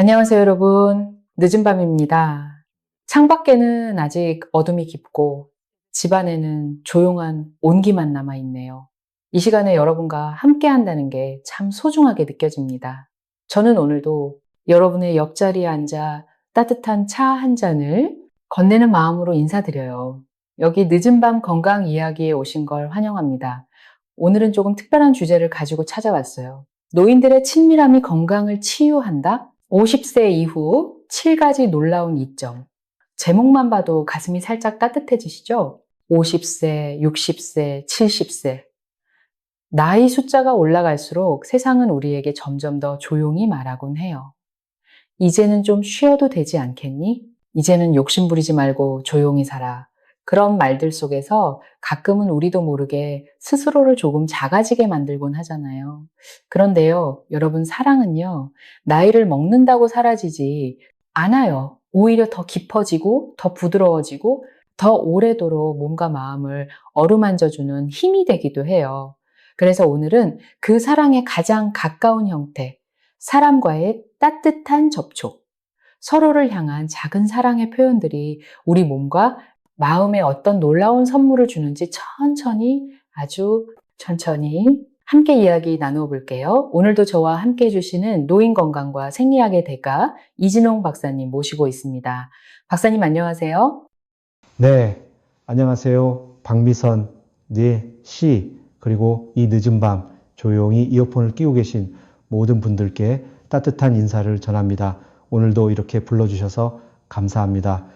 안녕하세요, 여러분. 늦은 밤입니다. 창밖에는 아직 어둠이 깊고 집안에는 조용한 온기만 남아있네요. 이 시간에 여러분과 함께 한다는 게 참 소중하게 느껴집니다. 저는 오늘도 여러분의 옆자리에 앉아 따뜻한 차 한 잔을 건네는 마음으로 인사드려요. 여기 늦은 밤 건강 이야기에 오신 걸 환영합니다. 오늘은 조금 특별한 주제를 가지고 찾아왔어요. 노인들의 친밀함이 건강을 치유한다? 50세 이후 7가지 놀라운 이점. 제목만 봐도 가슴이 살짝 따뜻해지시죠? 50세, 60세, 70세. 나이 숫자가 올라갈수록 세상은 우리에게 점점 더 조용히 말하곤 해요. 이제는 좀 쉬어도 되지 않겠니? 이제는 욕심 부리지 말고 조용히 살아. 그런 말들 속에서 가끔은 우리도 모르게 스스로를 조금 작아지게 만들곤 하잖아요. 그런데요, 여러분, 사랑은요, 나이를 먹는다고 사라지지 않아요. 오히려 더 깊어지고, 더 부드러워지고, 더 오래도록 몸과 마음을 어루만져주는 힘이 되기도 해요. 그래서 오늘은 그 사랑의 가장 가까운 형태, 사람과의 따뜻한 접촉, 서로를 향한 작은 사랑의 표현들이 우리 몸과 마음에 어떤 놀라운 선물을 주는지 천천히, 아주 천천히 함께 이야기 나누어 볼게요. 오늘도 저와 함께 해주시는 노인건강과 생리학의 대가 이진홍 박사님 모시고 있습니다. 박사님 안녕하세요. 네, 안녕하세요. 박미선, 그리고 이 늦은 밤 조용히 이어폰을 끼고 계신 모든 분들께 따뜻한 인사를 전합니다. 오늘도 이렇게 불러주셔서 감사합니다.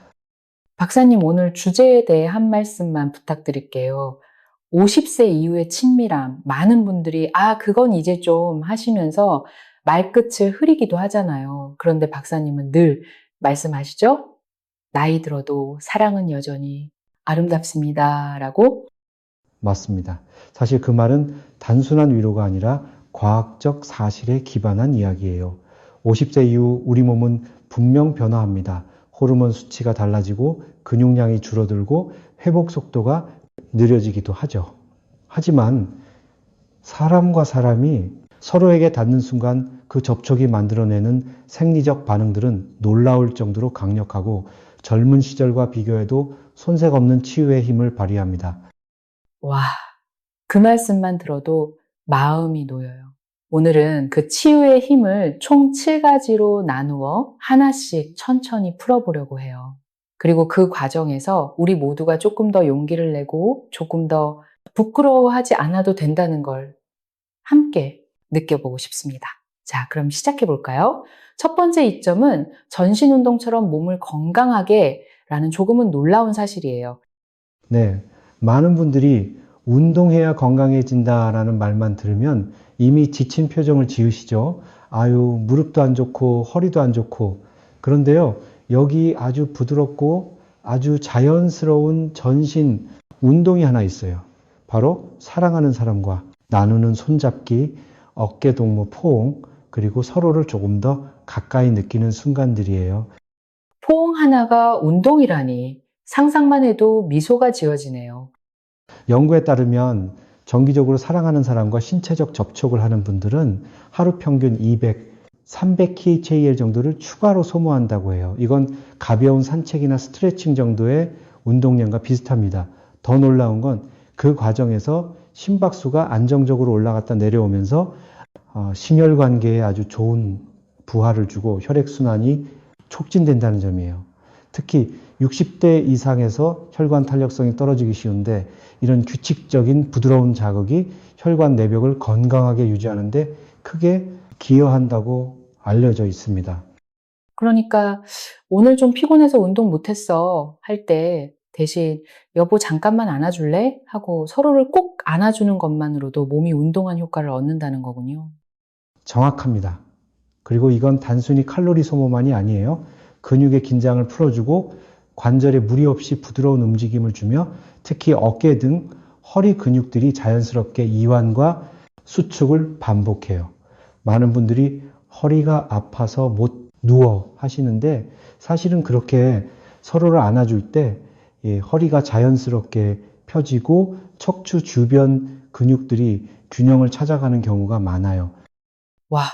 박사님 오늘 주제에 대해 한 말씀만 부탁드릴게요. 50세 이후의 친밀함, 많은 분들이 그건 이제 좀 하시면서 말끝을 흐리기도 하잖아요. 그런데 박사님은 늘 말씀하시죠? 나이 들어도 사랑은 여전히 아름답습니다. 라고. 맞습니다. 사실 그 말은 단순한 위로가 아니라 과학적 사실에 기반한 이야기예요. 50세 이후 우리 몸은 분명 변화합니다. 호르몬 수치가 달라지고 근육량이 줄어들고 회복 속도가 느려지기도 하죠. 하지만 사람과 사람이 서로에게 닿는 순간 그 접촉이 만들어내는 생리적 반응들은 놀라울 정도로 강력하고 젊은 시절과 비교해도 손색 없는 치유의 힘을 발휘합니다. 와, 그 말씀만 들어도 마음이 놓여요. 오늘은 그 치유의 힘을 총 7가지로 나누어 하나씩 천천히 풀어보려고 해요. 그리고 그 과정에서 우리 모두가 조금 더 용기를 내고 조금 더 부끄러워하지 않아도 된다는 걸 함께 느껴보고 싶습니다. 자, 그럼 시작해 볼까요? 첫 번째 이점은 전신운동처럼 몸을 건강하게 라는 조금은 놀라운 사실이에요. 네, 많은 분들이 운동해야 건강해진다라는 말만 들으면 이미 지친 표정을 지으시죠. 아유, 무릎도 안 좋고 허리도 안 좋고. 그런데요, 여기 아주 부드럽고 아주 자연스러운 전신 운동이 하나 있어요. 바로 사랑하는 사람과 나누는 손잡기, 어깨 동무 포옹, 그리고 서로를 조금 더 가까이 느끼는 순간들이에요. 포옹 하나가 운동이라니 상상만 해도 미소가 지어지네요. 연구에 따르면 정기적으로 사랑하는 사람과 신체적 접촉을 하는 분들은 하루 평균 200, 300kcal 정도를 추가로 소모한다고 해요. 이건 가벼운 산책이나 스트레칭 정도의 운동량과 비슷합니다. 더 놀라운 건 그 과정에서 심박수가 안정적으로 올라갔다 내려오면서 심혈관계에 아주 좋은 부하를 주고 혈액순환이 촉진된다는 점이에요. 특히 60대 이상에서 혈관 탄력성이 떨어지기 쉬운데 이런 규칙적인 부드러운 자극이 혈관 내벽을 건강하게 유지하는데 크게 기여한다고 알려져 있습니다. 그러니까 오늘 좀 피곤해서 운동 못했어 할 때 대신 여보 잠깐만 안아줄래? 하고 서로를 꼭 안아주는 것만으로도 몸이 운동한 효과를 얻는다는 거군요. 정확합니다. 그리고 이건 단순히 칼로리 소모만이 아니에요. 근육의 긴장을 풀어주고 관절에 무리 없이 부드러운 움직임을 주며 특히 어깨 등 허리 근육들이 자연스럽게 이완과 수축을 반복해요. 많은 분들이 허리가 아파서 못 누워 하시는데 사실은 그렇게 서로를 안아줄 때 허리가 자연스럽게 펴지고 척추 주변 근육들이 균형을 찾아가는 경우가 많아요. 와,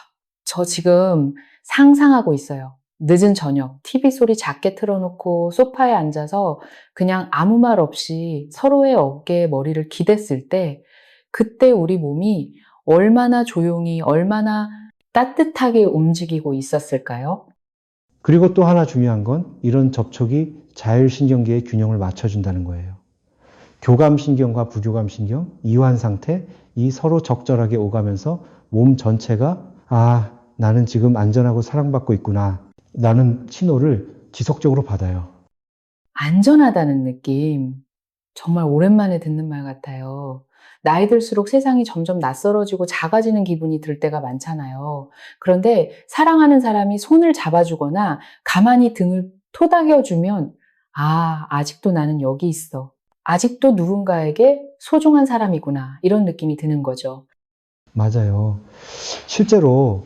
저 지금 상상하고 있어요. 늦은 저녁, TV 소리 작게 틀어놓고 소파에 앉아서 그냥 아무 말 없이 서로의 어깨에 머리를 기댔을 때, 그때 우리 몸이 얼마나 조용히, 얼마나 따뜻하게 움직이고 있었을까요? 그리고 또 하나 중요한 건 이런 접촉이 자율신경계의 균형을 맞춰준다는 거예요. 교감신경과 부교감신경, 이완 상태, 이 서로 적절하게 오가면서 몸 전체가 나는 지금 안전하고 사랑받고 있구나 라는 신호를 지속적으로 받아요. 안전하다는 느낌. 정말 오랜만에 듣는 말 같아요. 나이 들수록 세상이 점점 낯설어지고 작아지는 기분이 들 때가 많잖아요. 그런데 사랑하는 사람이 손을 잡아주거나 가만히 등을 토닥여주면, 아직도 나는 여기 있어. 아직도 누군가에게 소중한 사람이구나. 이런 느낌이 드는 거죠. 맞아요. 실제로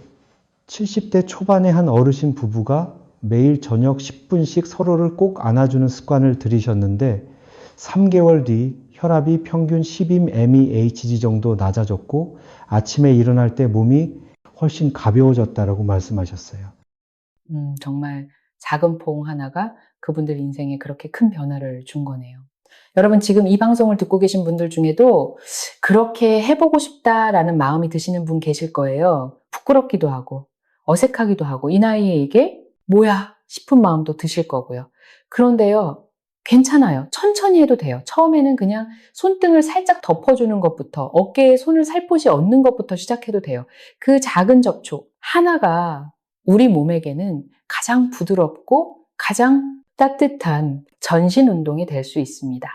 70대 초반의 한 어르신 부부가 매일 저녁 10분씩 서로를 꼭 안아주는 습관을 들이셨는데 3개월 뒤 혈압이 평균 12mmHg 정도 낮아졌고 아침에 일어날 때 몸이 훨씬 가벼워졌다라고 말씀하셨어요. 정말 작은 포옹 하나가 그분들 인생에 그렇게 큰 변화를 준 거네요. 여러분, 지금 이 방송을 듣고 계신 분들 중에도 그렇게 해보고 싶다라는 마음이 드시는 분 계실 거예요. 부끄럽기도 하고 어색하기도 하고 이 나이에 이게 뭐야 싶은 마음도 드실 거고요. 그런데요, 괜찮아요. 천천히 해도 돼요. 처음에는 그냥 손등을 살짝 덮어주는 것부터, 어깨에 손을 살포시 얹는 것부터 시작해도 돼요. 그 작은 접촉 하나가 우리 몸에게는 가장 부드럽고 가장 따뜻한 전신 운동이 될 수 있습니다.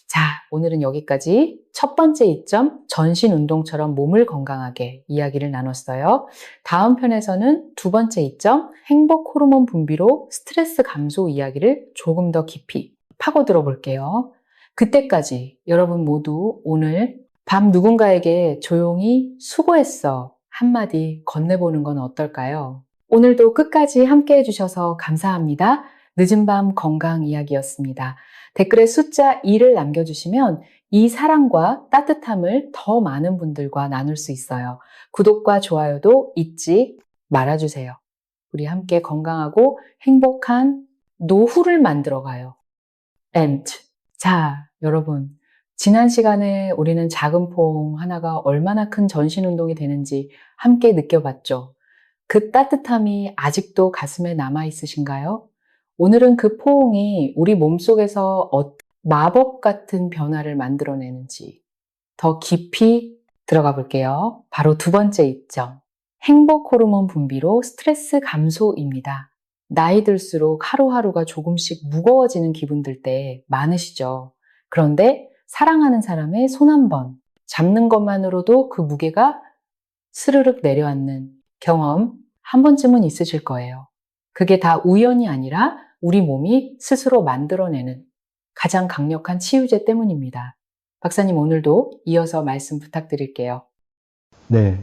자, 오늘은 여기까지 첫 번째 이점, 전신 운동처럼 몸을 건강하게 이야기를 나눴어요. 다음 편에서는 두 번째 이점, 행복 호르몬 분비로 스트레스 감소 이야기를 조금 더 깊이 파고들어 볼게요. 그때까지 여러분 모두 오늘 밤 누군가에게 조용히 수고했어 한마디 건네보는 건 어떨까요? 오늘도 끝까지 함께 해주셔서 감사합니다. 늦은 밤 건강 이야기였습니다. 댓글에 숫자 2를 남겨주시면 이 사랑과 따뜻함을 더 많은 분들과 나눌 수 있어요. 구독과 좋아요도 잊지 말아주세요. 우리 함께 건강하고 행복한 노후를 만들어가요. And. 자, 여러분. 지난 시간에 우리는 작은 포옹 하나가 얼마나 큰 전신 운동이 되는지 함께 느껴봤죠. 그 따뜻함이 아직도 가슴에 남아있으신가요? 오늘은 그 포옹이 우리 몸속에서 마법 같은 변화를 만들어내는지 더 깊이 들어가 볼게요. 바로 두 번째 이점. 행복 호르몬 분비로 스트레스 감소입니다. 나이 들수록 하루하루가 조금씩 무거워지는 기분 들 때 많으시죠? 그런데 사랑하는 사람의 손 한 번 잡는 것만으로도 그 무게가 스르륵 내려앉는 경험 한 번쯤은 있으실 거예요. 그게 다 우연이 아니라 우리 몸이 스스로 만들어내는 가장 강력한 치유제 때문입니다. 박사님, 오늘도 이어서 말씀 부탁드릴게요. 네,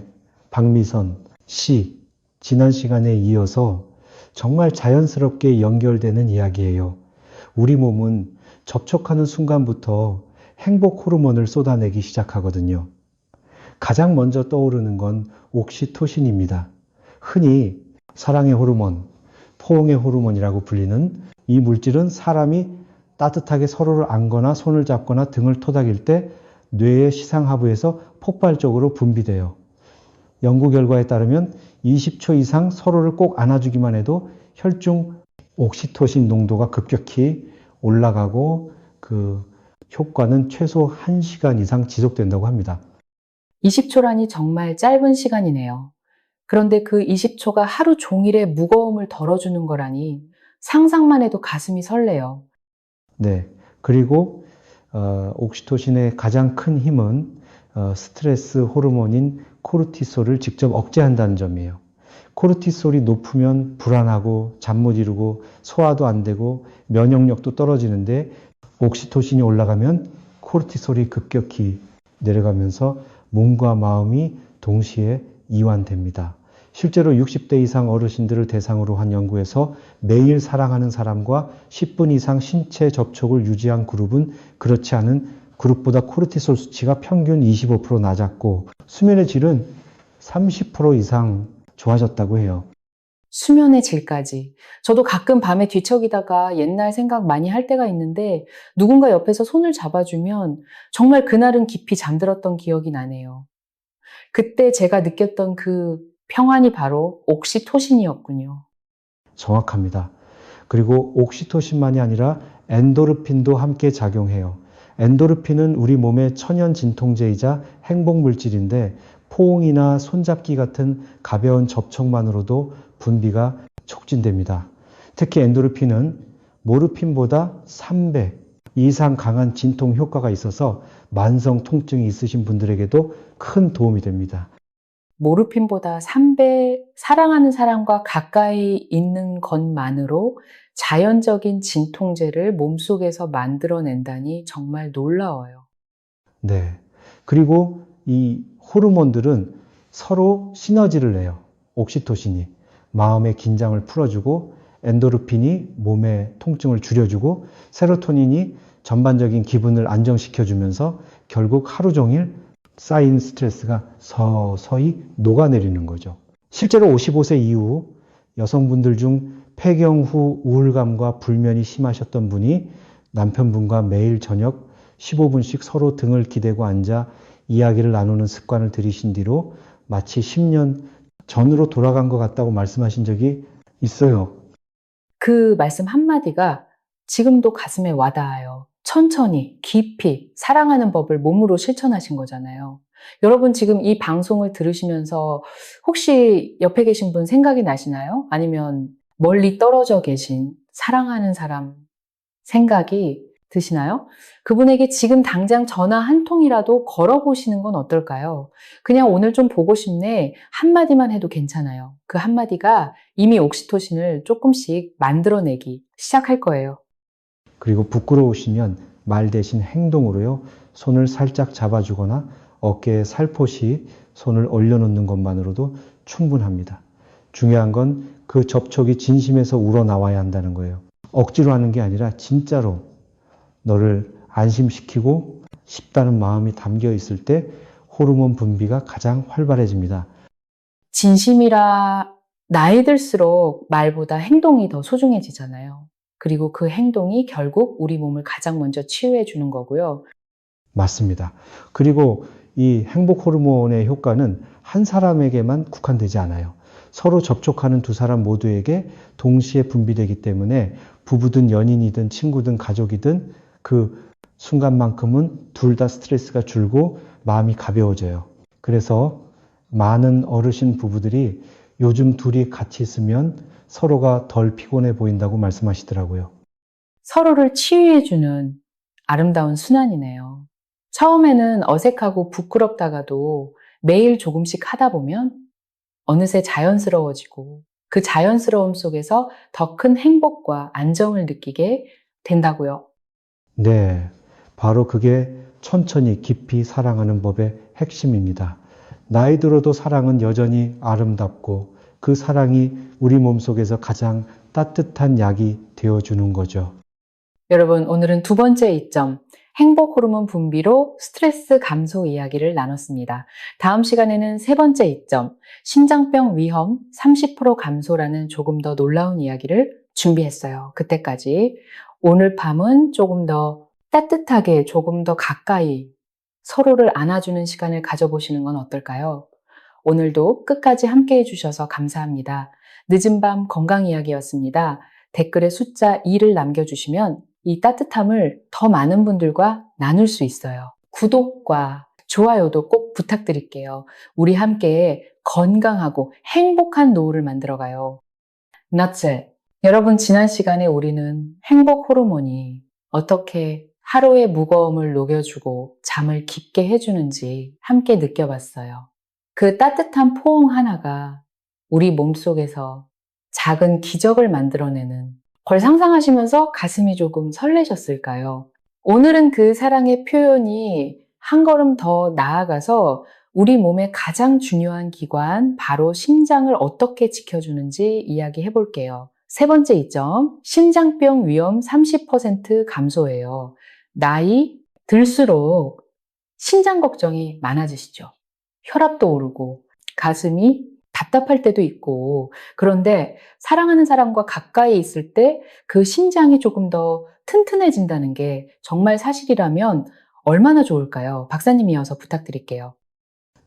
박미선 씨, 지난 시간에 이어서 정말 자연스럽게 연결되는 이야기예요. 우리 몸은 접촉하는 순간부터 행복 호르몬을 쏟아내기 시작하거든요. 가장 먼저 떠오르는 건 옥시토신입니다. 흔히 사랑의 호르몬, 포옹의 호르몬이라고 불리는 이 물질은 사람이 따뜻하게 서로를 안거나 손을 잡거나 등을 토닥일 때 뇌의 시상하부에서 폭발적으로 분비돼요. 연구 결과에 따르면 20초 이상 서로를 꼭 안아주기만 해도 혈중 옥시토신 농도가 급격히 올라가고 그 효과는 최소 1시간 이상 지속된다고 합니다. 20초라니 정말 짧은 시간이네요. 그런데 그 20초가 하루 종일의 무거움을 덜어주는 거라니 상상만 해도 가슴이 설레요. 네. 그리고 옥시토신의 가장 큰 힘은 스트레스 호르몬인 코르티솔을 직접 억제한다는 점이에요. 코르티솔이 높으면 불안하고 잠 못 이루고 소화도 안 되고 면역력도 떨어지는데 옥시토신이 올라가면 코르티솔이 급격히 내려가면서 몸과 마음이 동시에 이완됩니다. 실제로 60대 이상 어르신들을 대상으로 한 연구에서 매일 사랑하는 사람과 10분 이상 신체 접촉을 유지한 그룹은 그렇지 않은 그룹보다 코르티솔 수치가 평균 25% 낮았고 수면의 질은 30% 이상 좋아졌다고 해요. 수면의 질까지. 저도 가끔 밤에 뒤척이다가 옛날 생각 많이 할 때가 있는데 누군가 옆에서 손을 잡아주면 정말 그날은 깊이 잠들었던 기억이 나네요. 그때 제가 느꼈던 그 평안이 바로 옥시토신이었군요. 정확합니다. 그리고 옥시토신만이 아니라 엔도르핀도 함께 작용해요. 엔도르핀은 우리 몸의 천연 진통제이자 행복 물질인데 포옹이나 손잡기 같은 가벼운 접촉만으로도 분비가 촉진됩니다. 특히 엔도르핀은 모르핀보다 3배 이상 강한 진통 효과가 있어서 만성 통증이 있으신 분들에게도 큰 도움이 됩니다. 모르핀보다 3배 사랑하는 사람과 가까이 있는 것만으로 자연적인 진통제를 몸속에서 만들어낸다니 정말 놀라워요. 네. 그리고 이 호르몬들은 서로 시너지를 내요. 옥시토신이 마음의 긴장을 풀어주고 엔도르핀이 몸의 통증을 줄여주고 세로토닌이 전반적인 기분을 안정시켜주면서 결국 하루 종일 쌓인 스트레스가 서서히 녹아내리는 거죠. 실제로 55세 이후 여성분들 중 폐경 후 우울감과 불면이 심하셨던 분이 남편분과 매일 저녁 15분씩 서로 등을 기대고 앉아 이야기를 나누는 습관을 들이신 뒤로 마치 10년 전으로 돌아간 것 같다고 말씀하신 적이 있어요. 그 말씀 한마디가 지금도 가슴에 와닿아요. 천천히, 깊이 사랑하는 법을 몸으로 실천하신 거잖아요. 여러분 지금 이 방송을 들으시면서 혹시 옆에 계신 분 생각이 나시나요? 아니면 멀리 떨어져 계신 사랑하는 사람 생각이 드시나요? 그분에게 지금 당장 전화 한 통이라도 걸어보시는 건 어떨까요? 그냥 오늘 좀 보고 싶네 한마디만 해도 괜찮아요. 그 한마디가 이미 옥시토신을 조금씩 만들어내기 시작할 거예요. 그리고 부끄러우시면 말 대신 행동으로요. 손을 살짝 잡아주거나 어깨에 살포시 손을 올려놓는 것만으로도 충분합니다. 중요한 건 그 접촉이 진심에서 우러나와야 한다는 거예요. 억지로 하는 게 아니라 진짜로 너를 안심시키고 싶다는 마음이 담겨 있을 때 호르몬 분비가 가장 활발해집니다. 진심이라 나이 들수록 말보다 행동이 더 소중해지잖아요. 그리고 그 행동이 결국 우리 몸을 가장 먼저 치유해 주는 거고요. 맞습니다. 그리고 이 행복 호르몬의 효과는 한 사람에게만 국한되지 않아요. 서로 접촉하는 두 사람 모두에게 동시에 분비되기 때문에 부부든 연인이든 친구든 가족이든 그 순간만큼은 둘 다 스트레스가 줄고 마음이 가벼워져요. 그래서 많은 어르신 부부들이 요즘 둘이 같이 있으면 서로가 덜 피곤해 보인다고 말씀하시더라고요. 서로를 치유해 주는 아름다운 순환이네요. 처음에는 어색하고 부끄럽다가도 매일 조금씩 하다 보면 어느새 자연스러워지고 그 자연스러움 속에서 더 큰 행복과 안정을 느끼게 된다고요. 네, 바로 그게 천천히 깊이 사랑하는 법의 핵심입니다. 나이 들어도 사랑은 여전히 아름답고 그 사랑이 우리 몸속에서 가장 따뜻한 약이 되어주는 거죠. 여러분, 오늘은 두 번째 이점, 행복 호르몬 분비로 스트레스 감소 이야기를 나눴습니다. 다음 시간에는 세 번째 이점, 심장병 위험 30% 감소라는 조금 더 놀라운 이야기를 준비했어요. 그때까지 오늘 밤은 조금 더 따뜻하게, 조금 더 가까이 서로를 안아주는 시간을 가져보시는 건 어떨까요? 오늘도 끝까지 함께 해주셔서 감사합니다. 늦은 밤 건강 이야기였습니다. 댓글에 숫자 2를 남겨주시면 이 따뜻함을 더 많은 분들과 나눌 수 있어요. 구독과 좋아요도 꼭 부탁드릴게요. 우리 함께 건강하고 행복한 노후를 만들어가요. That's it. 여러분, 지난 시간에 우리는 행복 호르몬이 어떻게 하루의 무거움을 녹여주고 잠을 깊게 해주는지 함께 느껴봤어요. 그 따뜻한 포옹 하나가 우리 몸속에서 작은 기적을 만들어내는 걸 상상하시면서 가슴이 조금 설레셨을까요? 오늘은 그 사랑의 표현이 한 걸음 더 나아가서 우리 몸의 가장 중요한 기관, 바로 심장을 어떻게 지켜주는지 이야기해 볼게요. 세 번째 이점, 심장병 위험 30% 감소해요. 나이 들수록 심장 걱정이 많아지시죠? 혈압도 오르고 가슴이 답답할 때도 있고, 그런데 사랑하는 사람과 가까이 있을 때 그 심장이 조금 더 튼튼해진다는 게 정말 사실이라면 얼마나 좋을까요? 박사님 이어서 부탁드릴게요.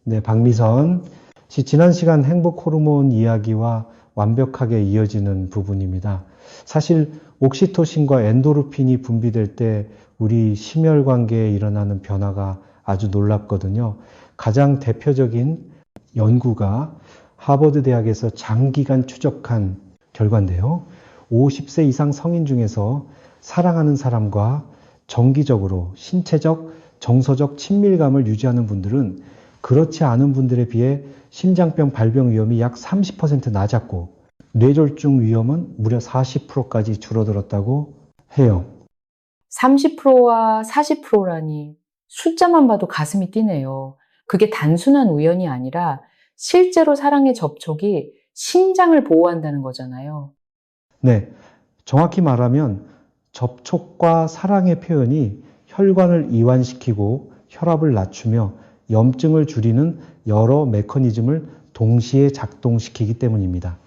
네, 박미선 씨, 지난 시간 행복 호르몬 이야기와 완벽하게 이어지는 부분입니다. 사실 옥시토신과 엔도르핀이 분비될 때 우리 심혈관계에 일어나는 변화가 아주 놀랍거든요. 가장 대표적인 연구가 하버드 대학에서 장기간 추적한 결과인데요. 50세 이상 성인 중에서 사랑하는 사람과 정기적으로 신체적, 정서적 친밀감을 유지하는 분들은 그렇지 않은 분들에 비해 심장병 발병 위험이 약 30% 낮았고 뇌졸중 위험은 무려 40%까지 줄어들었다고 해요. 30%와 40%라니 숫자만 봐도 가슴이 뛰네요. 그게 단순한 우연이 아니라 실제로 사랑의 접촉이 심장을 보호한다는 거잖아요. 네, 정확히 말하면 접촉과 사랑의 표현이 혈관을 이완시키고 혈압을 낮추며 염증을 줄이는 여러 메커니즘을 동시에 작동시키기 때문입니다.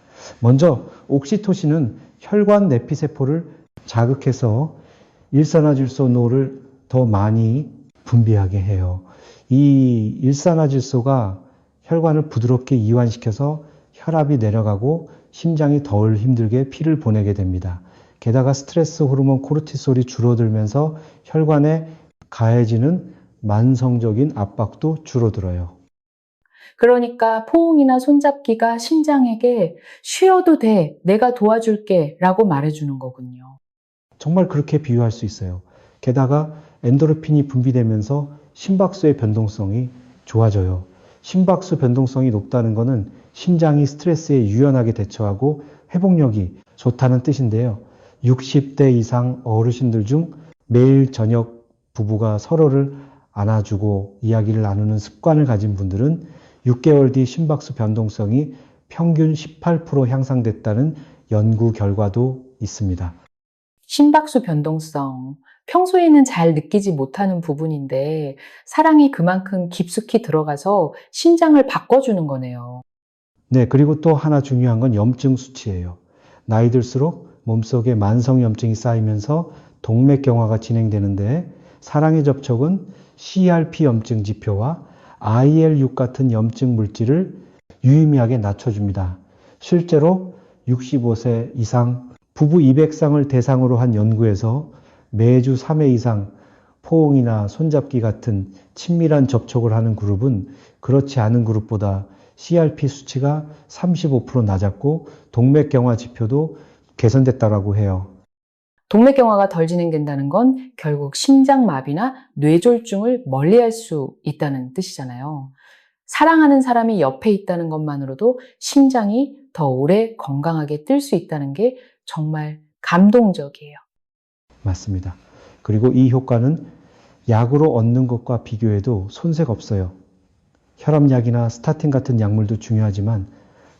먼저 옥시토신은 혈관 내피세포를 자극해서 일산화질소노를 더 많이 분비하게 해요. 이 일산화질소가 혈관을 부드럽게 이완시켜서 혈압이 내려가고 심장이 덜 힘들게 피를 보내게 됩니다. 게다가 스트레스 호르몬 코르티솔이 줄어들면서 혈관에 가해지는 만성적인 압박도 줄어들어요. 그러니까 포옹이나 손잡기가 심장에게 쉬어도 돼, 내가 도와줄게 라고 말해주는 거군요. 정말 그렇게 비유할 수 있어요. 게다가 엔도르핀이 분비되면서 심박수의 변동성이 좋아져요. 심박수 변동성이 높다는 것은 심장이 스트레스에 유연하게 대처하고 회복력이 좋다는 뜻인데요. 60대 이상 어르신들 중 매일 저녁 부부가 서로를 안아주고 이야기를 나누는 습관을 가진 분들은 6개월 뒤 심박수 변동성이 평균 18% 향상됐다는 연구 결과도 있습니다. 심박수 변동성. 평소에는 잘 느끼지 못하는 부분인데 사랑이 그만큼 깊숙이 들어가서 심장을 바꿔주는 거네요. 네, 그리고 또 하나 중요한 건 염증 수치예요. 나이 들수록 몸속에 만성염증이 쌓이면서 동맥경화가 진행되는데 사랑의 접촉은 CRP 염증 지표와 IL6 같은 염증 물질을 유의미하게 낮춰줍니다. 실제로 65세 이상 부부 200쌍을 대상으로 한 연구에서 매주 3회 이상 포옹이나 손잡기 같은 친밀한 접촉을 하는 그룹은 그렇지 않은 그룹보다 CRP 수치가 35% 낮았고 동맥경화 지표도 개선됐다고 해요. 동맥경화가 덜 진행된다는 건 결국 심장마비나 뇌졸중을 멀리할 수 있다는 뜻이잖아요. 사랑하는 사람이 옆에 있다는 것만으로도 심장이 더 오래 건강하게 뛸 수 있다는 게 정말 감동적이에요. 맞습니다. 그리고 이 효과는 약으로 얻는 것과 비교해도 손색 없어요. 혈압약이나 스타틴 같은 약물도 중요하지만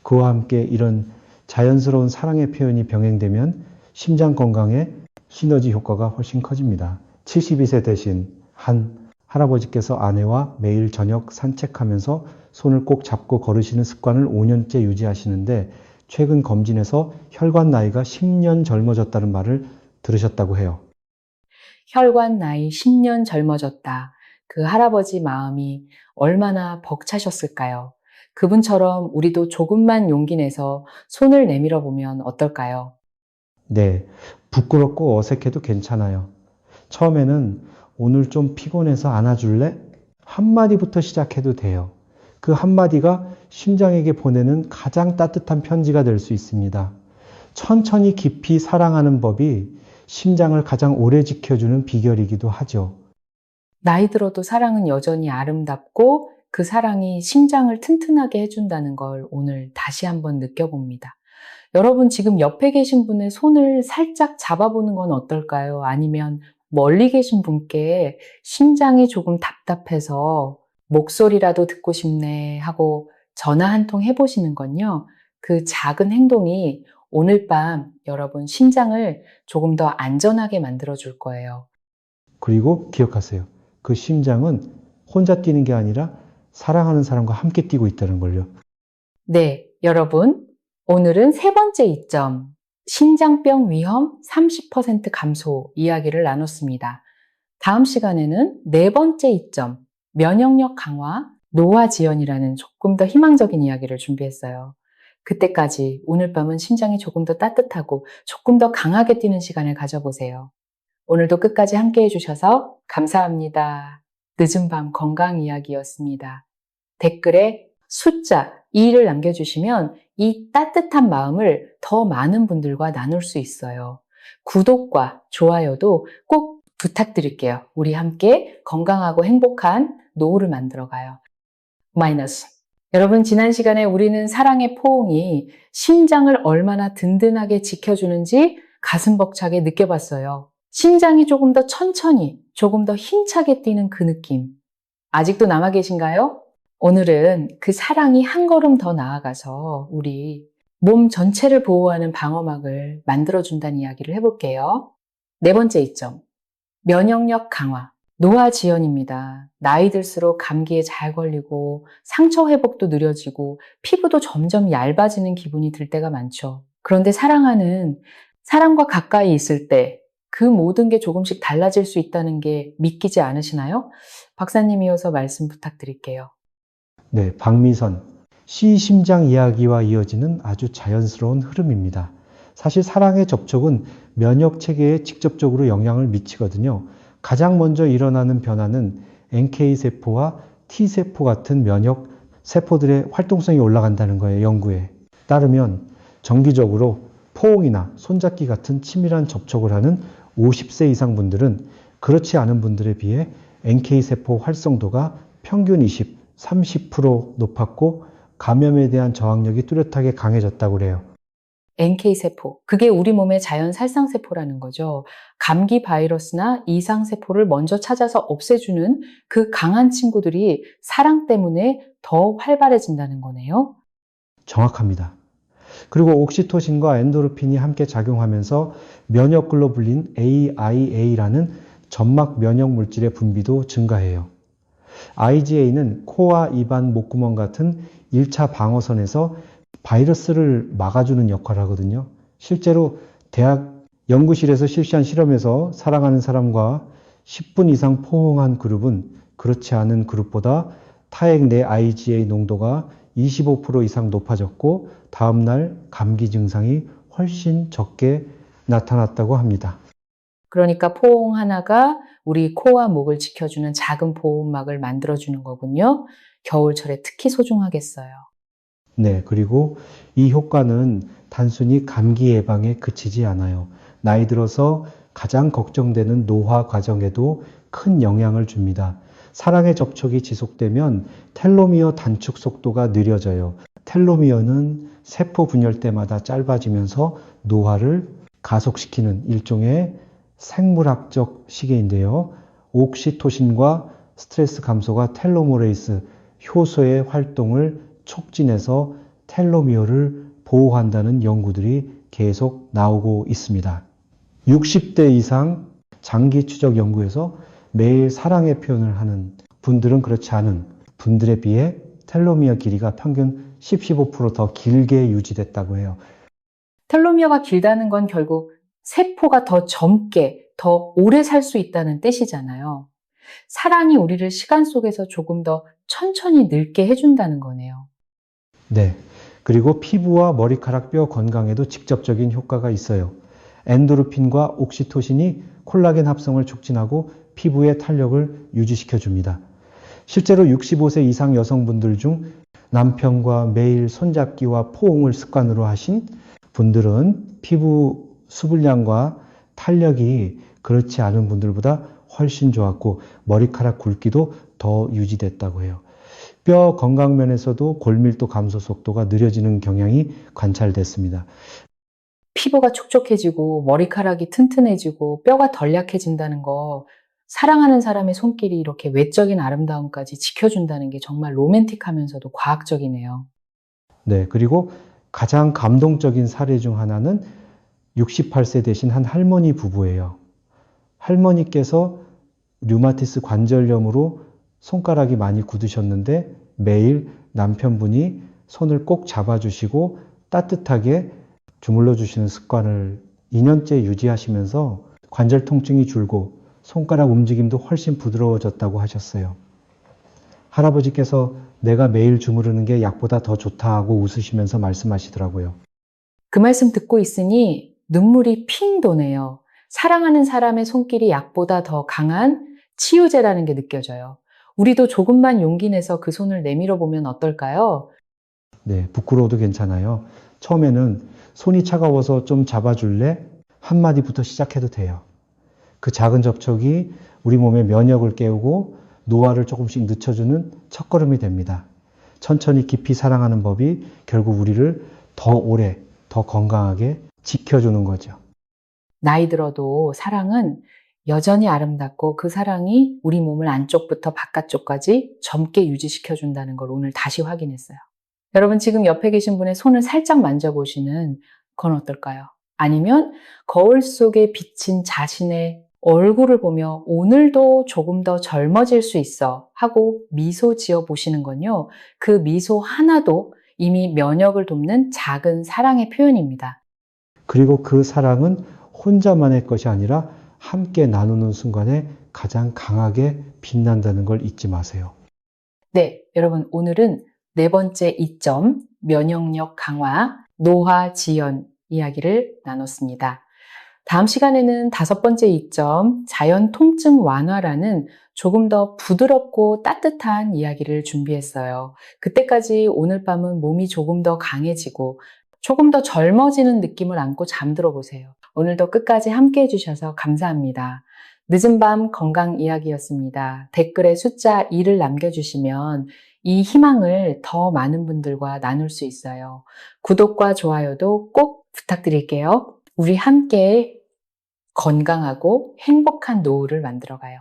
그와 함께 이런 자연스러운 사랑의 표현이 병행되면 심장 건강에 시너지 효과가 훨씬 커집니다. 72세 되신 한 할아버지께서 아내와 매일 저녁 산책하면서 손을 꼭 잡고 걸으시는 습관을 5년째 유지하시는데 최근 검진에서 혈관 나이가 10년 젊어졌다는 말을 들으셨다고 해요. 혈관 나이 10년 젊어졌다. 그 할아버지 마음이 얼마나 벅차셨을까요? 그분처럼 우리도 조금만 용기 내서 손을 내밀어 보면 어떨까요? 네, 부끄럽고 어색해도 괜찮아요. 처음에는 오늘 좀 피곤해서 안아줄래? 한마디부터 시작해도 돼요. 그 한마디가 심장에게 보내는 가장 따뜻한 편지가 될 수 있습니다. 천천히 깊이 사랑하는 법이 심장을 가장 오래 지켜주는 비결이기도 하죠. 나이 들어도 사랑은 여전히 아름답고 그 사랑이 심장을 튼튼하게 해준다는 걸 오늘 다시 한번 느껴봅니다. 여러분 지금 옆에 계신 분의 손을 살짝 잡아보는 건 어떨까요? 아니면 멀리 계신 분께 심장이 조금 답답해서 목소리라도 듣고 싶네 하고 전화 한 통 해보시는 건요. 그 작은 행동이 오늘 밤 여러분 심장을 조금 더 안전하게 만들어줄 거예요. 그리고 기억하세요. 그 심장은 혼자 뛰는 게 아니라 사랑하는 사람과 함께 뛰고 있다는 걸요. 네, 여러분, 오늘은 세 번째 이점, 신장병 위험 30% 감소 이야기를 나눴습니다. 다음 시간에는 네 번째 이점, 면역력 강화, 노화 지연이라는 조금 더 희망적인 이야기를 준비했어요. 그때까지 오늘 밤은 심장이 조금 더 따뜻하고 조금 더 강하게 뛰는 시간을 가져보세요. 오늘도 끝까지 함께 해주셔서 감사합니다. 늦은 밤 건강 이야기였습니다. 댓글에 숫자 2를 남겨주시면 이 따뜻한 마음을 더 많은 분들과 나눌 수 있어요. 구독과 좋아요도 꼭 부탁드릴게요. 우리 함께 건강하고 행복한 노후를 만들어가요. 마이너스. 여러분, 지난 시간에 우리는 사랑의 포옹이 심장을 얼마나 든든하게 지켜주는지 가슴 벅차게 느껴봤어요. 심장이 조금 더 천천히, 조금 더 힘차게 뛰는 그 느낌. 아직도 남아 계신가요? 오늘은 그 사랑이 한 걸음 더 나아가서 우리 몸 전체를 보호하는 방어막을 만들어준다는 이야기를 해볼게요. 네 번째 이점, 면역력 강화, 노화 지연입니다. 나이 들수록 감기에 잘 걸리고 상처 회복도 느려지고 피부도 점점 얇아지는 기분이 들 때가 많죠. 그런데 사람과 가까이 있을 때 그 모든 게 조금씩 달라질 수 있다는 게 믿기지 않으시나요? 박사님 이어서 말씀 부탁드릴게요. 네, 박미선. 시심장 이야기와 이어지는 아주 자연스러운 흐름입니다. 사실 사랑의 접촉은 면역 체계에 직접적으로 영향을 미치거든요. 가장 먼저 일어나는 변화는 NK세포와 T세포 같은 면역 세포들의 활동성이 올라간다는 거예요, 연구에 따르면. 정기적으로 포옹이나 손잡기 같은 치밀한 접촉을 하는 50세 이상 분들은 그렇지 않은 분들에 비해 NK세포 활성도가 평균 30% 높았고 감염에 대한 저항력이 뚜렷하게 강해졌다고 그래요. NK세포, 그게 우리 몸의 자연 살상세포라는 거죠. 감기 바이러스나 이상세포를 먼저 찾아서 없애주는 그 강한 친구들이 사랑 때문에 더 활발해진다는 거네요. 정확합니다. 그리고 옥시토신과 엔도르핀이 함께 작용하면서 면역글로불린 AIA라는 점막 면역 물질의 분비도 증가해요. IgA는 코와 입안, 목구멍 같은 1차 방어선에서 바이러스를 막아주는 역할을 하거든요. 실제로 대학 연구실에서 실시한 실험에서 사랑하는 사람과 10분 이상 포옹한 그룹은 그렇지 않은 그룹보다 타액 내 IgA 농도가 25% 이상 높아졌고 다음날 감기 증상이 훨씬 적게 나타났다고 합니다. 그러니까 포옹 하나가 우리 코와 목을 지켜주는 작은 보호막을 만들어주는 거군요. 겨울철에 특히 소중하겠어요. 네, 그리고 이 효과는 단순히 감기 예방에 그치지 않아요. 나이 들어서 가장 걱정되는 노화 과정에도 큰 영향을 줍니다. 사랑의 접촉이 지속되면 텔로미어 단축 속도가 느려져요. 텔로미어는 세포 분열 때마다 짧아지면서 노화를 가속시키는 일종의 생물학적 시계인데요. 옥시토신과 스트레스 감소가 텔로모레이스 효소의 활동을 촉진해서 텔로미어를 보호한다는 연구들이 계속 나오고 있습니다. 60대 이상 장기 추적 연구에서 매일 사랑의 표현을 하는 분들은 그렇지 않은 분들에 비해 텔로미어 길이가 평균 15% 길게 유지됐다고 해요. 텔로미어가 길다는 건 결국 세포가 더 젊게, 더 오래 살 수 있다는 뜻이잖아요. 사랑이 우리를 시간 속에서 조금 더 천천히 늙게 해준다는 거네요. 네. 그리고 피부와 머리카락 뼈 건강에도 직접적인 효과가 있어요. 엔도르핀과 옥시토신이 콜라겐 합성을 촉진하고 피부의 탄력을 유지시켜 줍니다. 실제로 65세 이상 여성분들 중 남편과 매일 손잡기와 포옹을 습관으로 하신 분들은 피부 수분량과 탄력이 그렇지 않은 분들보다 훨씬 좋았고 머리카락 굵기도 더 유지됐다고 해요. 뼈 건강 면에서도 골밀도 감소 속도가 느려지는 경향이 관찰됐습니다. 피부가 촉촉해지고 머리카락이 튼튼해지고 뼈가 덜 약해진다는 거, 사랑하는 사람의 손길이 이렇게 외적인 아름다움까지 지켜준다는 게 정말 로맨틱하면서도 과학적이네요. 네, 그리고 가장 감동적인 사례 중 하나는 68세 되신 한 할머니 부부예요. 할머니께서 류마티스 관절염으로 손가락이 많이 굳으셨는데 매일 남편분이 손을 꼭 잡아주시고 따뜻하게 주물러 주시는 습관을 2년째 유지하시면서 관절 통증이 줄고 손가락 움직임도 훨씬 부드러워졌다고 하셨어요. 할아버지께서 내가 매일 주무르는 게 약보다 더 좋다 하고 웃으시면서 말씀하시더라고요. 그 말씀 듣고 있으니 눈물이 핑 도네요. 사랑하는 사람의 손길이 약보다 더 강한 치유제라는 게 느껴져요. 우리도 조금만 용기 내서 그 손을 내밀어 보면 어떨까요? 네, 부끄러워도 괜찮아요. 처음에는 손이 차가워서 좀 잡아줄래? 한마디부터 시작해도 돼요. 그 작은 접촉이 우리 몸의 면역을 깨우고 노화를 조금씩 늦춰주는 첫걸음이 됩니다. 천천히 깊이 사랑하는 법이 결국 우리를 더 오래, 더 건강하게 지켜주는 거죠. 나이 들어도 사랑은 여전히 아름답고 그 사랑이 우리 몸을 안쪽부터 바깥쪽까지 젊게 유지시켜준다는 걸 오늘 다시 확인했어요. 여러분 지금 옆에 계신 분의 손을 살짝 만져보시는 건 어떨까요? 아니면 거울 속에 비친 자신의 얼굴을 보며 오늘도 조금 더 젊어질 수 있어 하고 미소 지어 보시는 건요. 그 미소 하나도 이미 면역을 돕는 작은 사랑의 표현입니다. 그리고 그 사랑은 혼자만의 것이 아니라 함께 나누는 순간에 가장 강하게 빛난다는 걸 잊지 마세요. 네, 여러분 오늘은 네 번째 이점, 면역력 강화, 노화 지연 이야기를 나눴습니다. 다음 시간에는 다섯 번째 이점, 자연 통증 완화라는 조금 더 부드럽고 따뜻한 이야기를 준비했어요. 그때까지 오늘 밤은 몸이 조금 더 강해지고 조금 더 젊어지는 느낌을 안고 잠들어 보세요. 오늘도 끝까지 함께 해주셔서 감사합니다. 늦은 밤 건강 이야기였습니다. 댓글에 숫자 2를 남겨주시면 이 희망을 더 많은 분들과 나눌 수 있어요. 구독과 좋아요도 꼭 부탁드릴게요. 우리 함께 건강하고 행복한 노후를 만들어가요.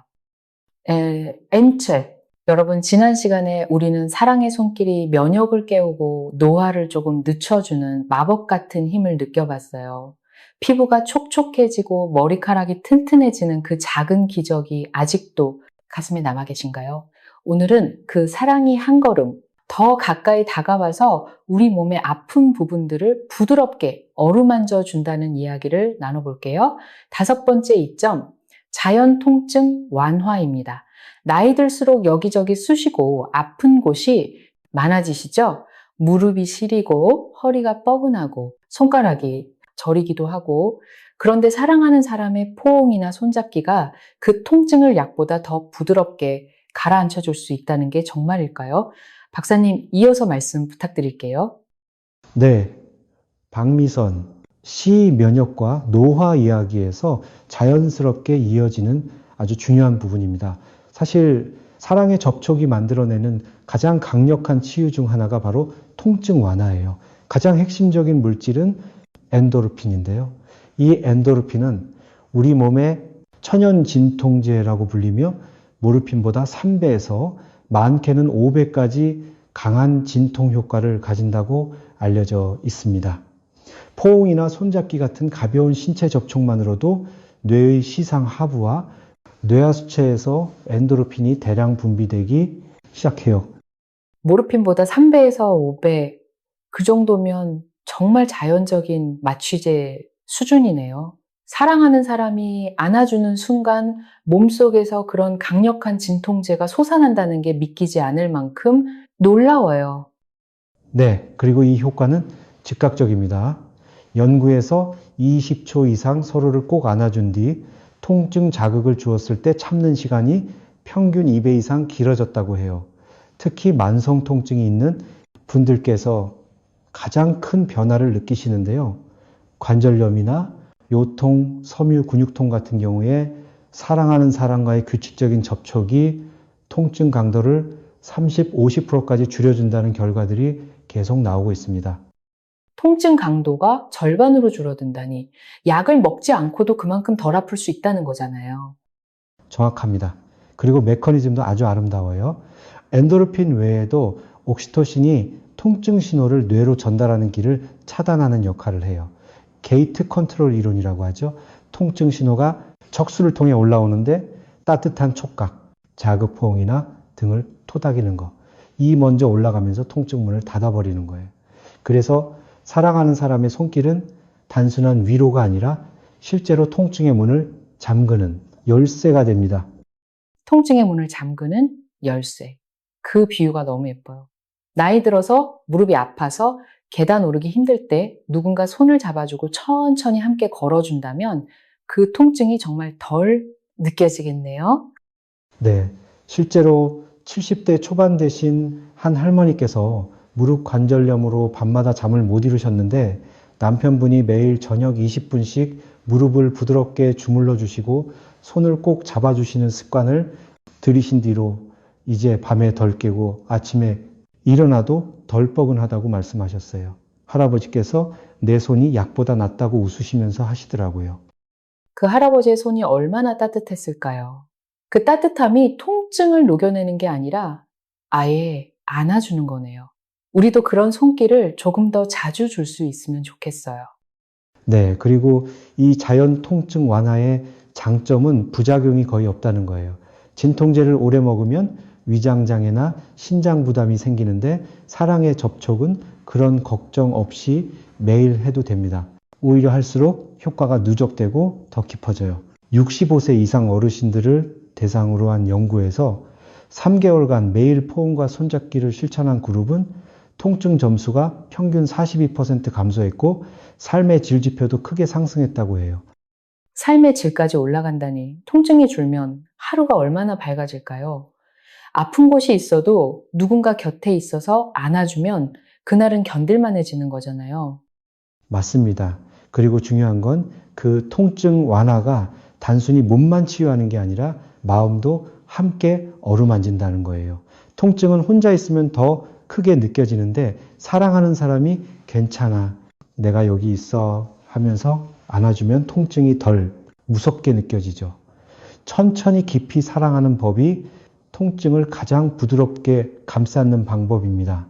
엔체. 여러분 지난 시간에 우리는 사랑의 손길이 면역을 깨우고 노화를 조금 늦춰주는 마법 같은 힘을 느껴봤어요. 피부가 촉촉해지고 머리카락이 튼튼해지는 그 작은 기적이 아직도 가슴에 남아 계신가요? 오늘은 그 사랑이 한 걸음 더 가까이 다가와서 우리 몸의 아픈 부분들을 부드럽게 어루만져 준다는 이야기를 나눠볼게요. 다섯 번째 이점, 자연 통증 완화입니다. 나이 들수록 여기저기 쑤시고 아픈 곳이 많아지시죠? 무릎이 시리고 허리가 뻐근하고 손가락이 저리기도 하고 그런데 사랑하는 사람의 포옹이나 손잡기가 그 통증을 약보다 더 부드럽게 가라앉혀 줄 수 있다는 게 정말일까요? 박사님 이어서 말씀 부탁드릴게요. 네, 박미선, 시 면역과 노화 이야기에서 자연스럽게 이어지는 아주 중요한 부분입니다. 사실 사랑의 접촉이 만들어내는 가장 강력한 치유 중 하나가 바로 통증 완화예요. 가장 핵심적인 물질은 엔도르핀인데요. 이 엔도르핀은 우리 몸의 천연 진통제라고 불리며 모르핀보다 3배에서 많게는 5배까지 강한 진통 효과를 가진다고 알려져 있습니다. 포옹이나 손잡기 같은 가벼운 신체 접촉만으로도 뇌의 시상 하부와 뇌하수체에서 엔도르핀이 대량 분비되기 시작해요. 모르핀보다 3배에서 5배, 그 정도면 정말 자연적인 마취제 수준이네요. 사랑하는 사람이 안아주는 순간 몸속에서 그런 강력한 진통제가 솟아난다는 게 믿기지 않을 만큼 놀라워요. 네, 그리고 이 효과는 즉각적입니다. 연구에서 20초 이상 서로를 꼭 안아준 뒤 통증 자극을 주었을 때 참는 시간이 평균 2배 이상 길어졌다고 해요. 특히 만성 통증이 있는 분들께서 가장 큰 변화를 느끼시는데요. 관절염이나 요통, 섬유, 근육통 같은 경우에 사랑하는 사람과의 규칙적인 접촉이 통증 강도를 30, 50%까지 줄여준다는 결과들이 계속 나오고 있습니다. 통증 강도가 절반으로 줄어든다니 약을 먹지 않고도 그만큼 덜 아플 수 있다는 거잖아요. 정확합니다. 그리고 메커니즘도 아주 아름다워요. 엔도르핀 외에도 옥시토신이 통증 신호를 뇌로 전달하는 길을 차단하는 역할을 해요. 게이트 컨트롤 이론이라고 하죠. 통증 신호가 척수를 통해 올라오는데 따뜻한 촉각, 자극 포옹이나 등을 토닥이는 것. 이 먼저 올라가면서 통증 문을 닫아버리는 거예요. 그래서 사랑하는 사람의 손길은 단순한 위로가 아니라 실제로 통증의 문을 잠그는 열쇠가 됩니다. 통증의 문을 잠그는 열쇠. 그 비유가 너무 예뻐요. 나이 들어서 무릎이 아파서 계단 오르기 힘들 때 누군가 손을 잡아주고 천천히 함께 걸어준다면 그 통증이 정말 덜 느껴지겠네요. 네, 실제로 70대 초반 되신 한 할머니께서 무릎 관절염으로 밤마다 잠을 못 이루셨는데 남편분이 매일 저녁 20분씩 무릎을 부드럽게 주물러 주시고 손을 꼭 잡아주시는 습관을 들이신 뒤로 이제 밤에 덜 깨고 아침에 일어나도 덜 뻐근하다고 말씀하셨어요. 할아버지께서 내 손이 약보다 낫다고 웃으시면서 하시더라고요. 그 할아버지의 손이 얼마나 따뜻했을까요? 그 따뜻함이 통증을 녹여내는 게 아니라 아예 안아주는 거네요. 우리도 그런 손길을 조금 더 자주 줄 수 있으면 좋겠어요. 네, 그리고 이 자연 통증 완화의 장점은 부작용이 거의 없다는 거예요. 진통제를 오래 먹으면 위장장애나 신장 부담이 생기는데 사랑의 접촉은 그런 걱정 없이 매일 해도 됩니다. 오히려 할수록 효과가 누적되고 더 깊어져요. 65세 이상 어르신들을 대상으로 한 연구에서 3개월간 매일 포옹과 손잡기를 실천한 그룹은 통증 점수가 평균 42% 감소했고 삶의 질 지표도 크게 상승했다고 해요. 삶의 질까지 올라간다니 통증이 줄면 하루가 얼마나 밝아질까요? 아픈 곳이 있어도 누군가 곁에 있어서 안아주면 그날은 견딜만해지는 거잖아요. 맞습니다. 그리고 중요한 건 그 통증 완화가 단순히 몸만 치유하는 게 아니라 마음도 함께 어루만진다는 거예요. 통증은 혼자 있으면 더 크게 느껴지는데 사랑하는 사람이 괜찮아, 내가 여기 있어 하면서 안아주면 통증이 덜 무섭게 느껴지죠. 천천히 깊이 사랑하는 법이 통증을 가장 부드럽게 감싸는 방법입니다.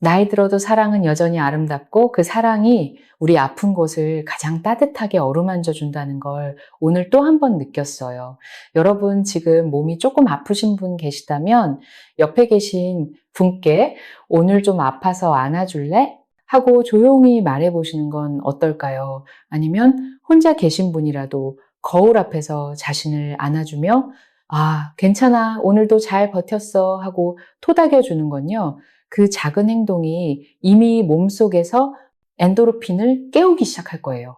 나이 들어도 사랑은 여전히 아름답고 그 사랑이 우리 아픈 곳을 가장 따뜻하게 어루만져 준다는 걸 오늘 또 한 번 느꼈어요. 여러분 지금 몸이 조금 아프신 분 계시다면 옆에 계신 분께 오늘 좀 아파서 안아줄래? 하고 조용히 말해보시는 건 어떨까요? 아니면 혼자 계신 분이라도 거울 앞에서 자신을 안아주며 아, 괜찮아. 오늘도 잘 버텼어. 하고 토닥여주는 건요. 그 작은 행동이 이미 몸속에서 엔도르핀을 깨우기 시작할 거예요.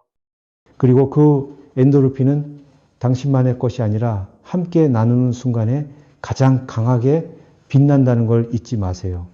그리고 그 엔도르핀은 당신만의 것이 아니라 함께 나누는 순간에 가장 강하게 빛난다는 걸 잊지 마세요.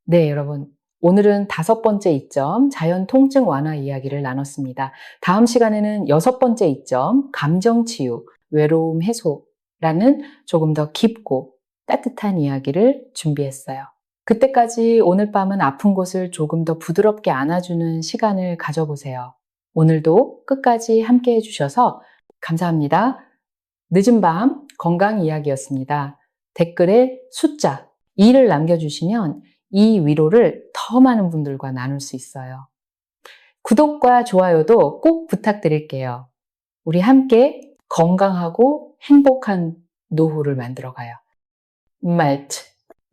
네, 여러분. 오늘은 5번째 이점, 자연 통증 완화 이야기를 나눴습니다. 다음 시간에는 6번째 이점, 감정 치유, 외로움 해소라는 조금 더 깊고 따뜻한 이야기를 준비했어요. 그때까지 오늘 밤은 아픈 곳을 조금 더 부드럽게 안아주는 시간을 가져보세요. 오늘도 끝까지 함께 해주셔서 감사합니다. 늦은 밤 건강 이야기였습니다. 댓글에 숫자 2를 남겨주시면 이 위로를 더 많은 분들과 나눌 수 있어요. 구독과 좋아요도 꼭 부탁드릴게요. 우리 함께 건강하고 행복한 노후를 만들어가요. 말트.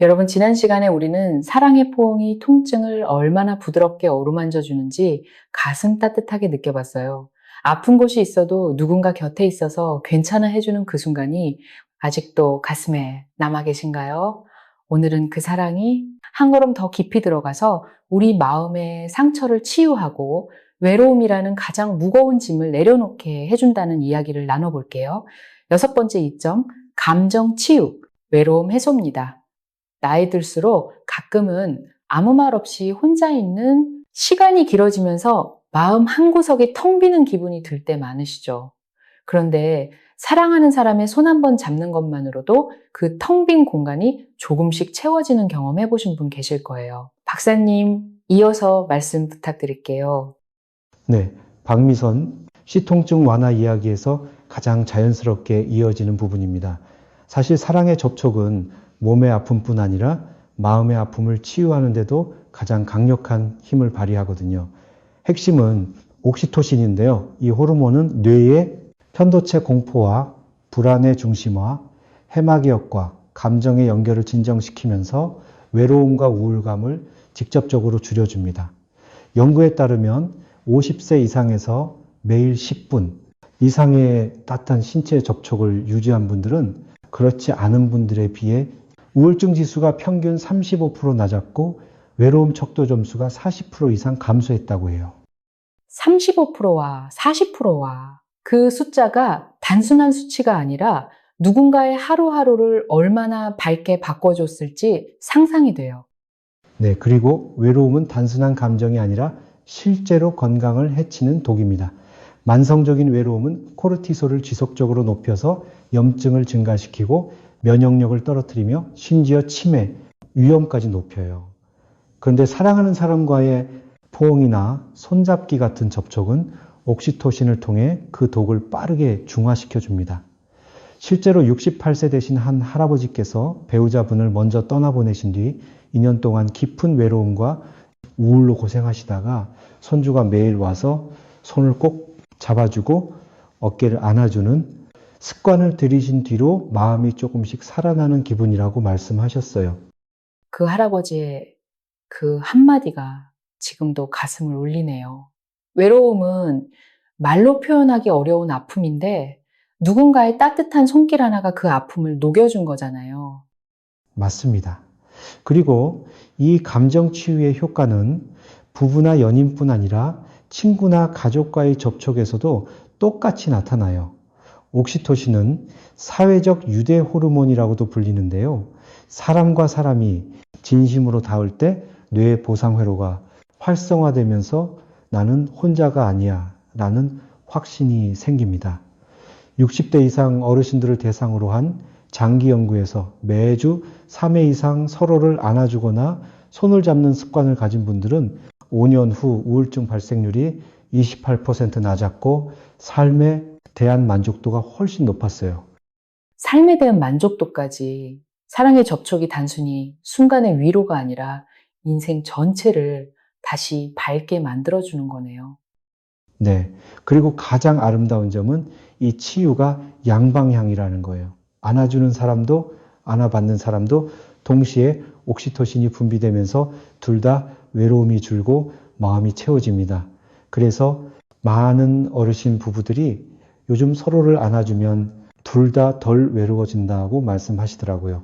여러분 지난 시간에 우리는 사랑의 포옹이 통증을 얼마나 부드럽게 어루만져 주는지 가슴 따뜻하게 느껴봤어요. 아픈 곳이 있어도 누군가 곁에 있어서 괜찮아 해주는 그 순간이 아직도 가슴에 남아 계신가요? 오늘은 그 사랑이 한 걸음 더 깊이 들어가서 우리 마음의 상처를 치유하고 외로움이라는 가장 무거운 짐을 내려놓게 해준다는 이야기를 나눠볼게요. 6번째 이점, 감정 치유, 외로움 해소입니다. 나이 들수록 가끔은 아무 말 없이 혼자 있는 시간이 길어지면서 마음 한구석이 텅 비는 기분이 들 때 많으시죠. 그런데 사랑하는 사람의 손 한 번 잡는 것만으로도 그 텅 빈 공간이 조금씩 채워지는 경험 해보신 분 계실 거예요. 박사님, 이어서 말씀 부탁드릴게요. 네, 박미선 시통증 완화 이야기에서 가장 자연스럽게 이어지는 부분입니다. 사실 사랑의 접촉은 몸의 아픔뿐 아니라 마음의 아픔을 치유하는 데도 가장 강력한 힘을 발휘하거든요. 핵심은 옥시토신인데요. 이 호르몬은 뇌의 편도체 공포와 불안의 중심화, 해마기역과 감정의 연결을 진정시키면서 외로움과 우울감을 직접적으로 줄여줍니다. 연구에 따르면 50세 이상에서 매일 10분 이상의 따뜻한 신체 접촉을 유지한 분들은 그렇지 않은 분들에 비해 우울증 지수가 평균 35% 낮았고 외로움 척도 점수가 40% 이상 감소했다고 해요. 35%와 40%와 그 숫자가 단순한 수치가 아니라 누군가의 하루하루를 얼마나 밝게 바꿔줬을지 상상이 돼요. 네, 그리고 외로움은 단순한 감정이 아니라 실제로 건강을 해치는 독입니다. 만성적인 외로움은 코르티솔을 지속적으로 높여서 염증을 증가시키고 면역력을 떨어뜨리며 심지어 치매, 위험까지 높여요. 그런데 사랑하는 사람과의 포옹이나 손잡기 같은 접촉은 옥시토신을 통해 그 독을 빠르게 중화시켜 줍니다. 실제로 68세 되신 한 할아버지께서 배우자분을 먼저 떠나보내신 뒤 2년 동안 깊은 외로움과 우울로 고생하시다가 손주가 매일 와서 손을 꼭 잡아주고 어깨를 안아주는 습관을 들이신 뒤로 마음이 조금씩 살아나는 기분이라고 말씀하셨어요. 그 할아버지의 그 한마디가 지금도 가슴을 울리네요. 외로움은 말로 표현하기 어려운 아픔인데 누군가의 따뜻한 손길 하나가 그 아픔을 녹여준 거잖아요. 맞습니다. 그리고 이 감정 치유의 효과는 부부나 연인뿐 아니라 친구나 가족과의 접촉에서도 똑같이 나타나요. 옥시토신은 사회적 유대 호르몬이라고도 불리는데요. 사람과 사람이 진심으로 닿을 때 뇌 보상 회로가 활성화되면서 나는 혼자가 아니야 라는 확신이 생깁니다. 60대 이상 어르신들을 대상으로 한 장기 연구에서 매주 3회 이상 서로를 안아주거나 손을 잡는 습관을 가진 분들은 5년 후 우울증 발생률이 28% 낮았고 삶에 대한 만족도가 훨씬 높았어요. 삶에 대한 만족도까지 사랑의 접촉이 단순히 순간의 위로가 아니라 인생 전체를 다시 밝게 만들어주는 거네요. 네. 그리고 가장 아름다운 점은 이 치유가 양방향이라는 거예요. 안아주는 사람도 안아받는 사람도 동시에 옥시토신이 분비되면서 둘 다 외로움이 줄고 마음이 채워집니다. 그래서 많은 어르신 부부들이 요즘 서로를 안아주면 둘 다 덜 외로워진다고 말씀하시더라고요.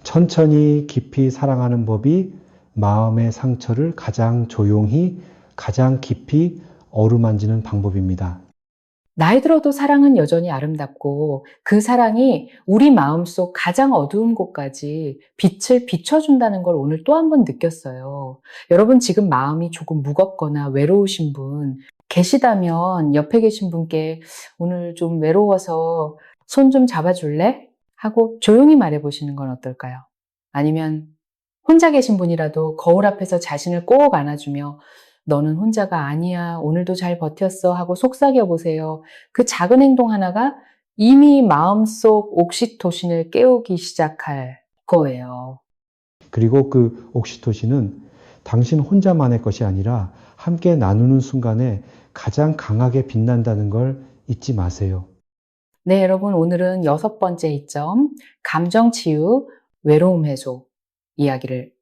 천천히 깊이 사랑하는 법이 마음의 상처를 가장 조용히, 가장 깊이 어루만지는 방법입니다. 나이 들어도 사랑은 여전히 아름답고 그 사랑이 우리 마음속 가장 어두운 곳까지 빛을 비춰준다는 걸 오늘 또 한 번 느꼈어요. 여러분 지금 마음이 조금 무겁거나 외로우신 분 계시다면 옆에 계신 분께 오늘 좀 외로워서 손 좀 잡아줄래? 하고 조용히 말해보시는 건 어떨까요? 아니면 혼자 계신 분이라도 거울 앞에서 자신을 꼭 안아주며 너는 혼자가 아니야. 오늘도 잘 버텼어. 하고 속삭여 보세요. 그 작은 행동 하나가 이미 마음속 옥시토신을 깨우기 시작할 거예요. 그리고 그 옥시토신은 당신 혼자만의 것이 아니라 함께 나누는 순간에 가장 강하게 빛난다는 걸 잊지 마세요. 네, 여러분 오늘은 6번째 이점 감정치유, 외로움 해소 이야기를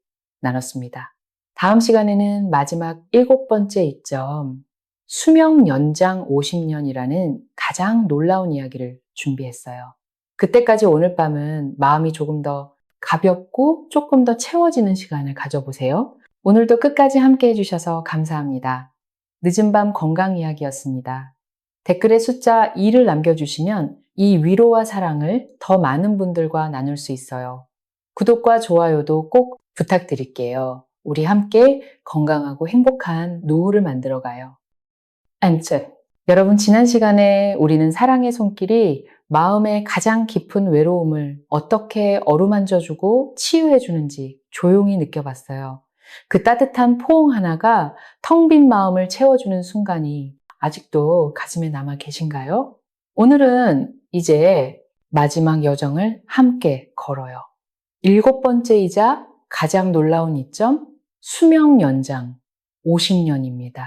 나눴습니다. 다음 시간에는 마지막 7번째 이점 수명 연장 50년이라는 가장 놀라운 이야기를 준비했어요. 그때까지 오늘 밤은 마음이 조금 더 가볍고 조금 더 채워지는 시간을 가져보세요. 오늘도 끝까지 함께 해주셔서 감사합니다. 늦은 밤 건강 이야기였습니다. 댓글에 숫자 2를 남겨주시면 이 위로와 사랑을 더 많은 분들과 나눌 수 있어요. 구독과 좋아요도 꼭 부탁드릴게요. 우리 함께 건강하고 행복한 노후를 만들어가요. 안녕. 여러분 지난 시간에 우리는 사랑의 손길이 마음의 가장 깊은 외로움을 어떻게 어루만져주고 치유해주는지 조용히 느껴봤어요. 그 따뜻한 포옹 하나가 텅 빈 마음을 채워주는 순간이 아직도 가슴에 남아 계신가요? 오늘은 이제 마지막 여정을 함께 걸어요. 7번째이자 가장 놀라운 이점, 수명 연장 50년입니다.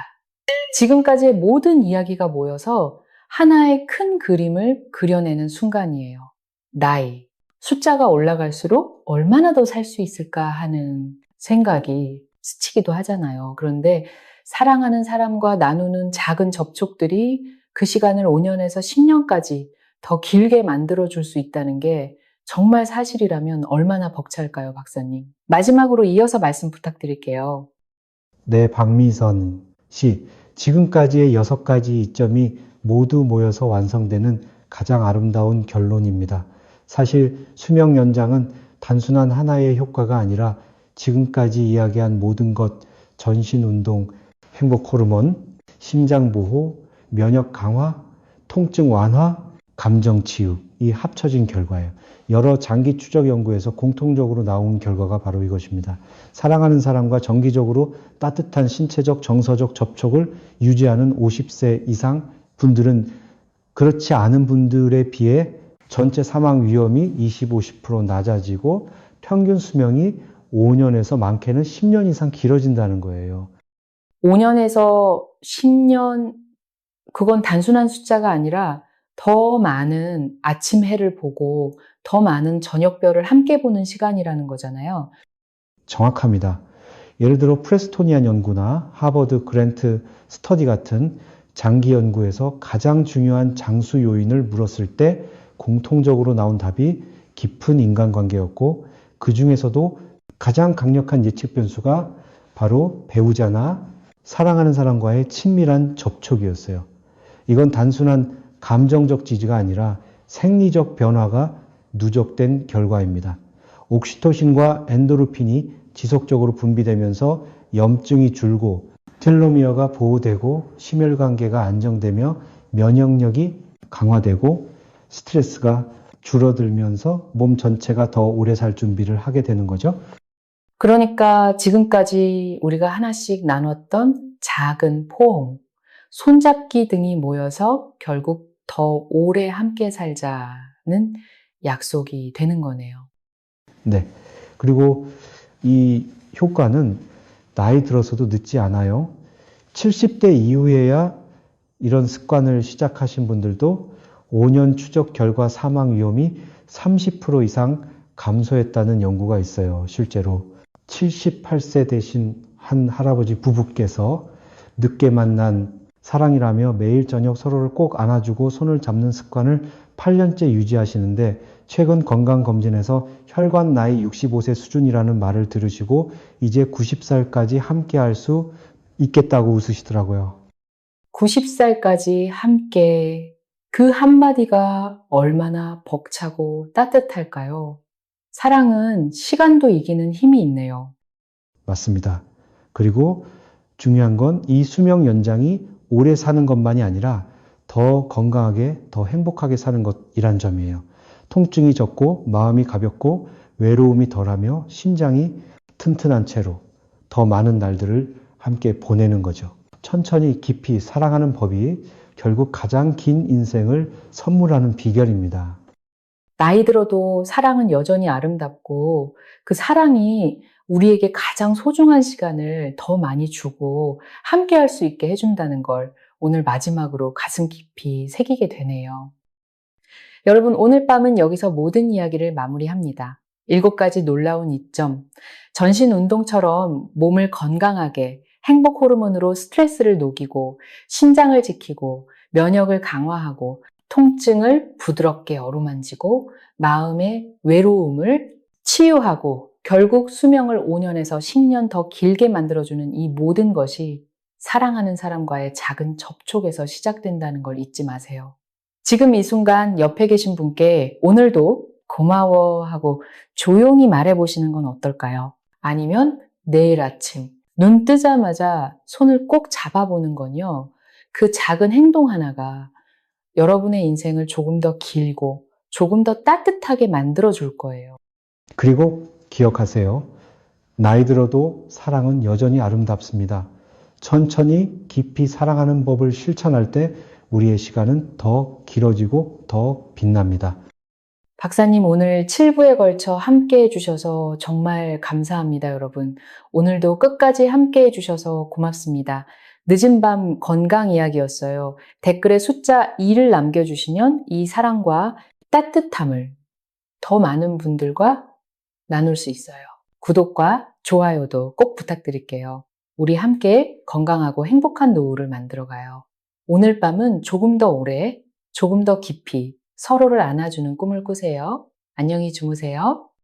지금까지의 모든 이야기가 모여서 하나의 큰 그림을 그려내는 순간이에요. 나이, 숫자가 올라갈수록 얼마나 더 살 수 있을까 하는 생각이 스치기도 하잖아요. 그런데 사랑하는 사람과 나누는 작은 접촉들이 그 시간을 5년에서 10년까지 더 길게 만들어줄 수 있다는 게 정말 사실이라면 얼마나 벅찰까요, 박사님? 마지막으로 이어서 말씀 부탁드릴게요. 네, 박미선 씨. 지금까지의 6가지 이점이 모두 모여서 완성되는 가장 아름다운 결론입니다. 사실 수명 연장은 단순한 하나의 효과가 아니라 지금까지 이야기한 모든 것, 전신 운동, 행복 호르몬, 심장 보호, 면역 강화, 통증 완화, 감정 치유, 이 합쳐진 결과예요. 여러 장기 추적 연구에서 공통적으로 나온 결과가 바로 이것입니다. 사랑하는 사람과 정기적으로 따뜻한 신체적, 정서적 접촉을 유지하는 50세 이상 분들은 그렇지 않은 분들에 비해 전체 사망 위험이 20, 50% 낮아지고 평균 수명이 5년에서 많게는 10년 이상 길어진다는 거예요. 5년에서 10년, 그건 단순한 숫자가 아니라 더 많은 아침 해를 보고 더 많은 저녁별을 함께 보는 시간이라는 거잖아요. 정확합니다. 예를 들어 프레스토니안 연구나 하버드 그랜트 스터디 같은 장기 연구에서 가장 중요한 장수 요인을 물었을 때 공통적으로 나온 답이 깊은 인간관계였고, 그 중에서도 가장 강력한 예측 변수가 바로 배우자나 사랑하는 사람과의 친밀한 접촉이었어요. 이건 단순한 감정적 지지가 아니라 생리적 변화가 누적된 결과입니다. 옥시토신과 엔도르핀이 지속적으로 분비되면서 염증이 줄고 텔로미어가 보호되고 심혈관계가 안정되며 면역력이 강화되고 스트레스가 줄어들면서 몸 전체가 더 오래 살 준비를 하게 되는 거죠. 그러니까 지금까지 우리가 하나씩 나눴던 작은 포옹, 손잡기 등이 모여서 결국 더 오래 함께 살자는 약속이 되는 거네요. 네. 그리고 이 효과는 나이 들어서도 늦지 않아요. 70대 이후에야 이런 습관을 시작하신 분들도 5년 추적 결과 사망 위험이 30% 이상 감소했다는 연구가 있어요. 실제로 78세 되신 한 할아버지 부부께서 늦게 만난 사랑이라며 매일 저녁 서로를 꼭 안아주고 손을 잡는 습관을 8년째 유지하시는데, 최근 건강검진에서 혈관 나이 65세 수준이라는 말을 들으시고 이제 90살까지 함께 할 수 있겠다고 웃으시더라고요. 90살까지 함께, 그 한마디가 얼마나 벅차고 따뜻할까요? 사랑은 시간도 이기는 힘이 있네요. 맞습니다. 그리고 중요한 건 이 수명 연장이 오래 사는 것만이 아니라 더 건강하게, 더 행복하게 사는 것이란 점이에요. 통증이 적고 마음이 가볍고 외로움이 덜하며 심장이 튼튼한 채로 더 많은 날들을 함께 보내는 거죠. 천천히 깊이 사랑하는 법이 결국 가장 긴 인생을 선물하는 비결입니다. 나이 들어도 사랑은 여전히 아름답고 그 사랑이 우리에게 가장 소중한 시간을 더 많이 주고 함께 할 수 있게 해준다는 걸 오늘 마지막으로 가슴 깊이 새기게 되네요. 여러분, 오늘 밤은 여기서 모든 이야기를 마무리합니다. 7가지 놀라운 이점, 전신 운동처럼 몸을 건강하게 행복 호르몬으로 스트레스를 녹이고 신장을 지키고 면역을 강화하고 통증을 부드럽게 어루만지고 마음의 외로움을 치유하고 결국 수명을 5년에서 10년 더 길게 만들어주는 이 모든 것이 사랑하는 사람과의 작은 접촉에서 시작된다는 걸 잊지 마세요. 지금 이 순간 옆에 계신 분께 오늘도 고마워 하고 조용히 말해보시는 건 어떨까요? 아니면 내일 아침 눈 뜨자마자 손을 꼭 잡아보는 건요. 그 작은 행동 하나가 여러분의 인생을 조금 더 길고 조금 더 따뜻하게 만들어줄 거예요. 그리고 기억하세요. 나이 들어도 사랑은 여전히 아름답습니다. 천천히 깊이 사랑하는 법을 실천할 때 우리의 시간은 더 길어지고 더 빛납니다. 박사님, 오늘 7부에 걸쳐 함께 해주셔서 정말 감사합니다, 여러분. 오늘도 끝까지 함께 해주셔서 고맙습니다. 늦은 밤 건강 이야기였어요. 댓글에 숫자 2를 남겨주시면 이 사랑과 따뜻함을 더 많은 분들과 나눌 수 있어요. 구독과 좋아요도 꼭 부탁드릴게요. 우리 함께 건강하고 행복한 노후를 만들어가요. 오늘 밤은 조금 더 오래, 조금 더 깊이 서로를 안아주는 꿈을 꾸세요. 안녕히 주무세요.